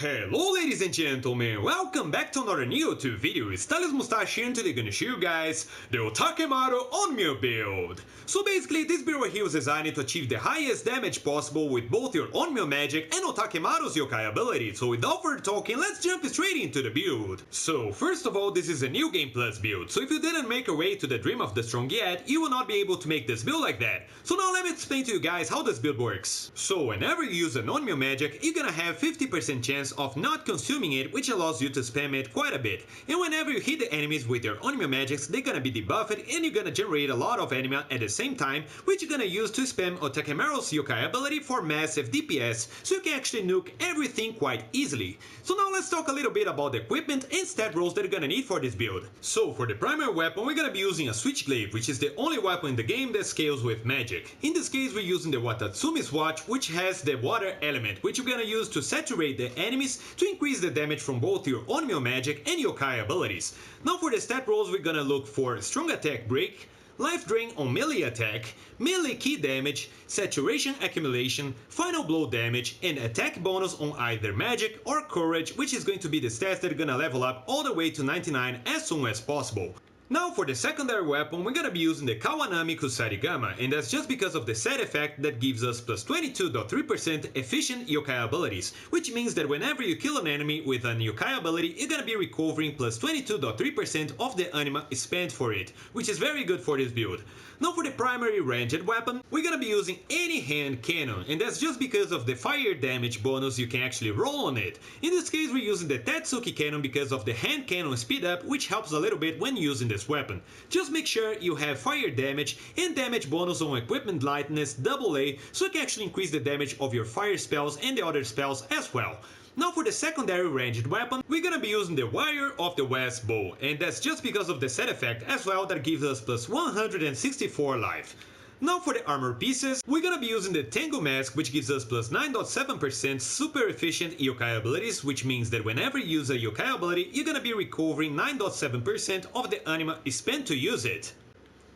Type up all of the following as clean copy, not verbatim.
Hello ladies and gentlemen, welcome back to another Nioh 2 video. It's Thales Moustache here, and today I'm gonna show you guys the Otakemaru Onmyo Build. So basically this build right here was designed to achieve the highest damage possible with both your Onmyo magic and Otakemaru's yokai ability. So without further talking, let's jump straight into the build. So first of all, this is a new game plus build, so if you didn't make your way to the Dream of the Strong yet, you will not be able to make this build like that. So now let me explain to you guys how this build works. So whenever you use an Onmyo magic, you're gonna have 50% chance of not consuming it, which allows you to spam it quite a bit. And whenever you hit the enemies with your Onmyo magics, they're gonna be debuffed and you're gonna generate a lot of anima at the same time, which you're gonna use to spam Otakemaru's yokai ability for massive DPS, so you can actually nuke everything quite easily. So now let's talk a little bit about the equipment and stat rolls that you're gonna need for this build. So for the primary weapon, we're gonna be using a Switchglaive, which is the only weapon in the game that scales with magic. In this case, we're using the Watatsumi's Watch, which has the water element, which you're gonna use to saturate the enemies to increase the damage from both your Onmyo magic and yokai abilities. Now for the stat rolls, we're gonna look for strong attack break, life drain on melee attack, melee key damage, saturation accumulation, final blow damage, and attack bonus on either magic or courage, which is going to be the stats that are gonna level up all the way to 99 as soon as possible. Now for the secondary weapon, we're gonna be using the Kawanami Kusarigama, and that's just because of the set effect that gives us plus 22.3% efficient yokai abilities, which means that whenever you kill an enemy with an yokai ability, you're gonna be recovering plus 22.3% of the anima spent for it, which is very good for this build. Now for the primary ranged weapon, we're gonna be using any hand cannon, and that's just because of the fire damage bonus you can actually roll on it. In this case, we're using the Tetsuki cannon because of the hand cannon speed up, which helps a little bit when using this weapon. Just make sure you have fire damage and damage bonus on equipment lightness AA, so you can actually increase the damage of your fire spells and the other spells as well. Now for the secondary ranged weapon, we're gonna be using the Wire of the West bow, and that's just because of the set effect as well that gives us plus 164 life. Now for the armor pieces, we're gonna be using the Tengu Mask, which gives us plus 9.7% super efficient yokai abilities, which means that whenever you use a yokai ability, you're gonna be recovering 9.7% of the anima spent to use it.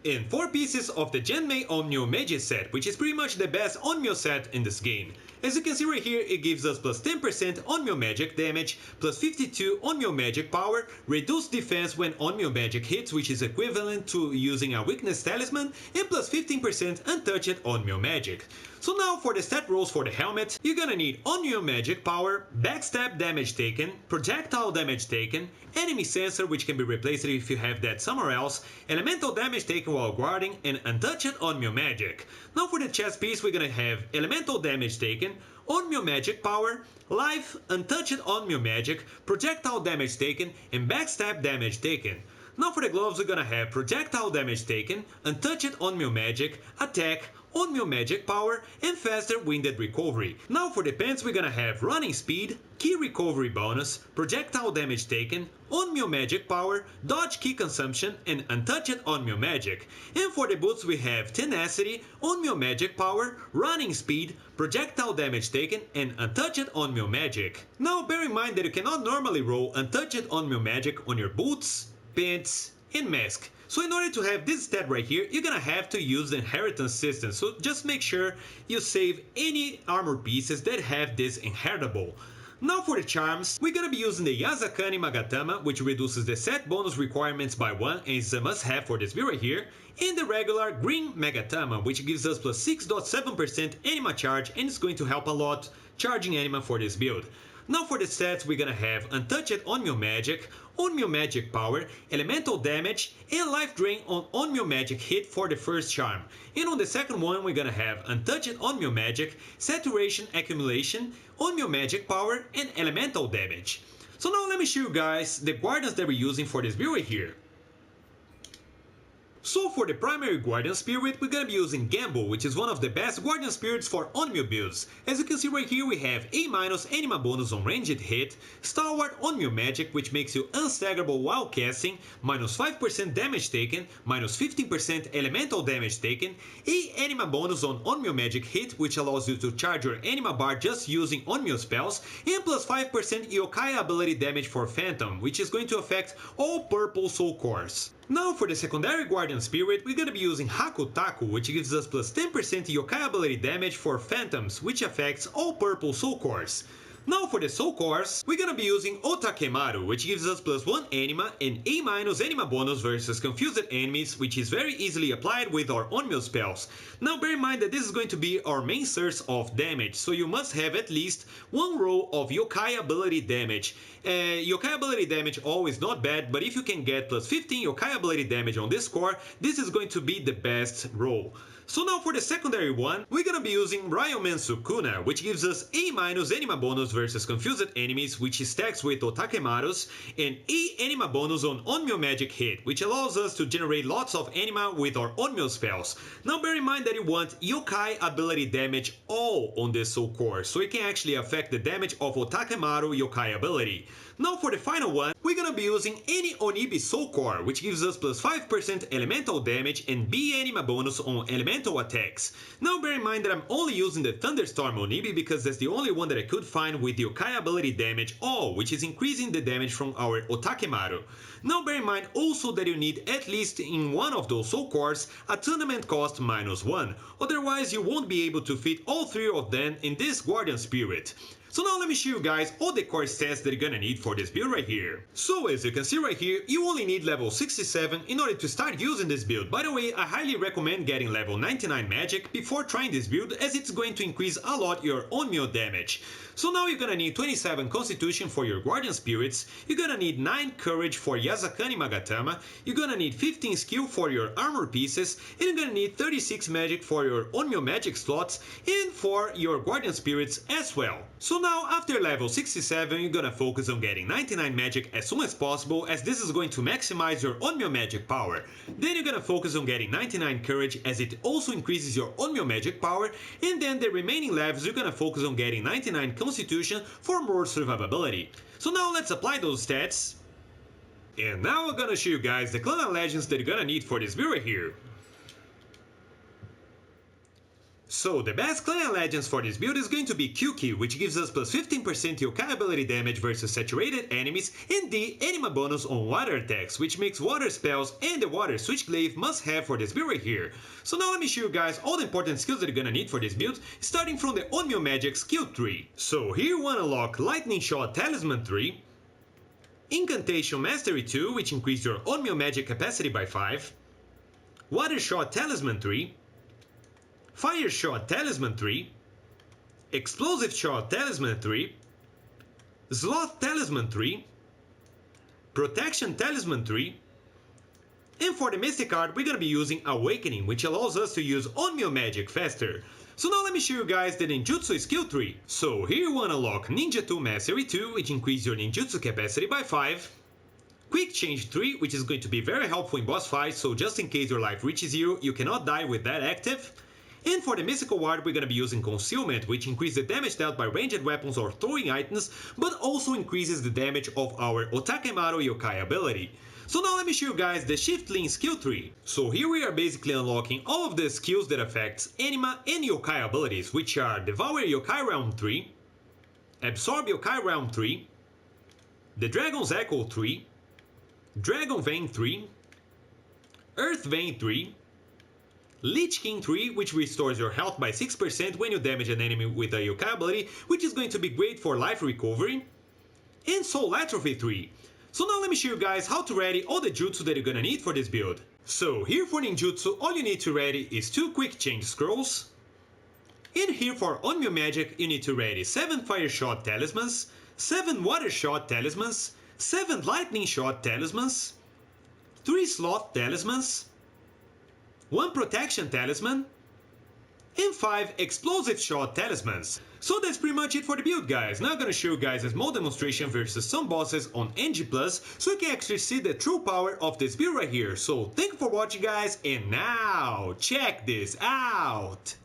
And 4 pieces of the Genmei Onmyo Meiji set, which is pretty much the best Onmyo set in this game. As you can see right here, it gives us plus 10% Onmyo magic damage, plus 52 Onmyo magic power, reduced defense when Onmyo magic hits, which is equivalent to using a weakness talisman, and plus 15% untouched Onmyo magic. So now for the stat rolls for the helmet, you're gonna need Onmyo magic power, backstab damage taken, projectile damage taken, enemy sensor, which can be replaced if you have that somewhere else, elemental damage taken while guarding, and untouched Onmyo magic. Now for the chest piece, we're gonna have elemental damage taken, Onmyo magic power, life, untouched Onmyo magic, projectile damage taken, and backstab damage taken. Now for the gloves, we're gonna have projectile damage taken, untouched Onmyo magic, attack, Onmyo magic power, and faster winded recovery. Now for the pants, we're gonna have running speed, key recovery bonus, projectile damage taken, Onmyo magic power, dodge key consumption, and untouched Onmyo magic. And for the boots, we have tenacity, Onmyo magic power, running speed, projectile damage taken, and untouched Onmyo magic. Now bear in mind that you cannot normally roll untouched Onmyo magic on your boots, pants, and mask. So in order to have this stat right here, you're gonna have to use the inheritance system, so just make sure you save any armor pieces that have this inheritable. Now for the charms, we're gonna be using the Yazakani Magatama, which reduces the set bonus requirements by 1 and is a must-have for this build right here, and the regular Green Magatama, which gives us plus 6.7% anima charge and is going to help a lot charging anima for this build. Now for the stats, we're gonna have untouched Onmyo magic, Onmyo magic power, elemental damage, and life drain on Onmyo magic hit for the first charm. And on the second one, we're gonna have untouched Onmyo magic, saturation accumulation, Onmyo magic power, and elemental damage. So now let me show you guys the guardians that we're using for this build right here. So for the primary Guardian Spirit, we're gonna be using Gamble, which is one of the best Guardian Spirits for Onmyo builds. As you can see right here, we have A- anima bonus on ranged hit, Stalwart Onmyo Magic, which makes you unstaggerable while casting, minus 5% damage taken, minus 15% elemental damage taken, A anima bonus on Onmyo Magic hit, which allows you to charge your anima bar just using Onmyo spells, and plus 5% yokai ability damage for Phantom, which is going to affect all purple soul cores. Now for the secondary Guardian Spirit, we're gonna be using Hakutaku, which gives us plus 10% yokai ability damage for Phantoms, which affects all purple soul cores. Now for the soul cores, we're gonna be using Otakemaru, which gives us +1 anima and A- anima bonus versus confused enemies, which is very easily applied with our Onmyo spells. Now bear in mind that this is going to be our main source of damage, so you must have at least one row of yokai ability damage. Yokai ability damage always not bad, but if you can get +15 yokai ability damage on this core, this is going to be the best row. So now for the secondary one, we're gonna be using Ryomen Sukuna, which gives us A- anima bonus versus confused enemies, which stacks with Otakemaru's, and A anima bonus on Onmyo magic hit, which allows us to generate lots of anima with our Onmyo spells. Now bear in mind that you want yokai ability damage all on this soul core, so it can actually affect the damage of Otakemaru yokai ability. Now for the final one, we're gonna be using any Onibi soul core, which gives us +5% elemental damage and B anima bonus on elemental attacks. Now bear in mind that I'm only using the Thunderstorm Onibi because that's the only one that I could find with the yokai ability damage all, which is increasing the damage from our Otakemaru. Now bear in mind also that you need at least in one of those soul cores a tournament cost -1, otherwise you won't be able to fit all three of them in this Guardian Spirit. So now let me show you guys all the core stats that you're gonna need for this build right here. So as you can see right here, you only need level 67 in order to start using this build. By the way, I highly recommend getting level 99 magic before trying this build, as it's going to increase a lot your Onmyo damage. So now you're gonna need 27 constitution for your guardian spirits, you're gonna need 9 courage for Yasakani Magatama, you're gonna need 15 skill for your armor pieces, and you're gonna need 36 magic for your Onmyo magic slots and for your guardian spirits as well. So now after level 67 you're gonna focus on getting 99 magic as soon as possible, as this is going to maximize your Onmyo magic power. Then you're gonna focus on getting 99 courage, as it also increases your Onmyo magic power, and then the remaining levels you're gonna focus on getting 99 constitution for more survivability. So now let's apply those stats. And now I'm gonna show you guys the clan legends that you're gonna need for this build right here. So the best clan legends for this build is going to be Kyuki, which gives us +15% yokai ability damage versus saturated enemies, and the anima bonus on water attacks, which makes water spells and the water switchglaive must have for this build right here. So now let me show you guys all the important skills that you're gonna need for this build, starting from the Onmyo magic skill tree. So here you wanna unlock Lightning Shot Talisman 3, Incantation Mastery 2, which increases your Onmyo magic capacity by 5, Water Shot Talisman 3, Fire Shot Talisman 3, Explosive Shot Talisman 3, Sloth Talisman 3, Protection Talisman 3, and for the Mystic card we're gonna be using Awakening, which allows us to use Onmyo magic faster. So now let me show you guys the Ninjutsu skill tree. So here you wanna unlock Ninjutsu Mastery 2, which increases your Ninjutsu capacity by 5, Quick Change 3, which is going to be very helpful in boss fights, so just in case your life reaches 0, you cannot die with that active. And for the mystical ward we're gonna be using Concealment, which increases the damage dealt by ranged weapons or throwing items, but also increases the damage of our Otakemaru yokai ability. So now let me show you guys the shiftling skill tree. So here we are basically unlocking all of the skills that affects anima and yokai abilities, which are Devour Yokai Realm 3, Absorb Yokai Realm 3, the Dragon's Echo 3, Dragon Vein 3, Earth Vein 3, Lich King 3, which restores your health by 6% when you damage an enemy with a yokai ability, which is going to be great for life recovery, and Soul Atrophy 3. So now let me show you guys how to ready all the jutsu that you're gonna need for this build. So here for ninjutsu, all you need to ready is 2 quick change scrolls, and here for Onmyo magic you need to ready 7 fire shot talismans, 7 water shot talismans, 7 lightning shot talismans, 3 sloth talismans, 1 protection talisman, and 5 explosive shot talismans. So that's pretty much it for the build, guys. Now I'm gonna show you guys a small demonstration versus some bosses on NG+, so you can actually see the true power of this build right here. So thank you for watching, guys, and now check this out!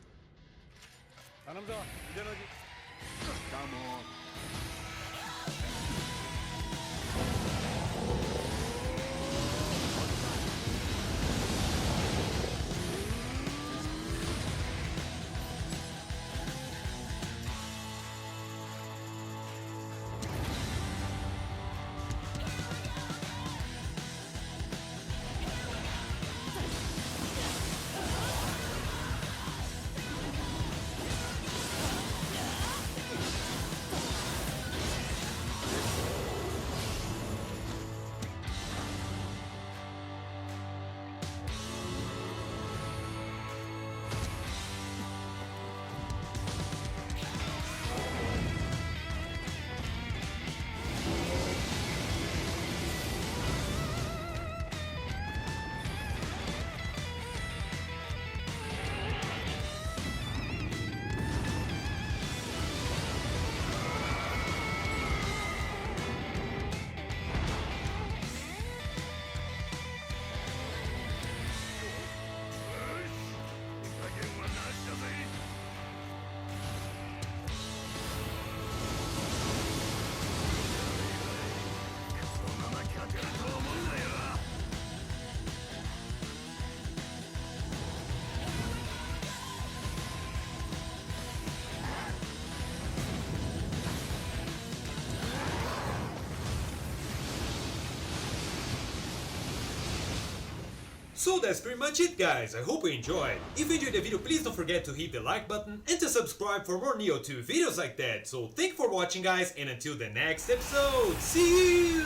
So that's pretty much it, guys. I hope you enjoyed. If you enjoyed the video, please don't forget to hit the like button and to subscribe for more Nioh 2 videos like that. So thank you for watching, guys, and until the next episode, see you!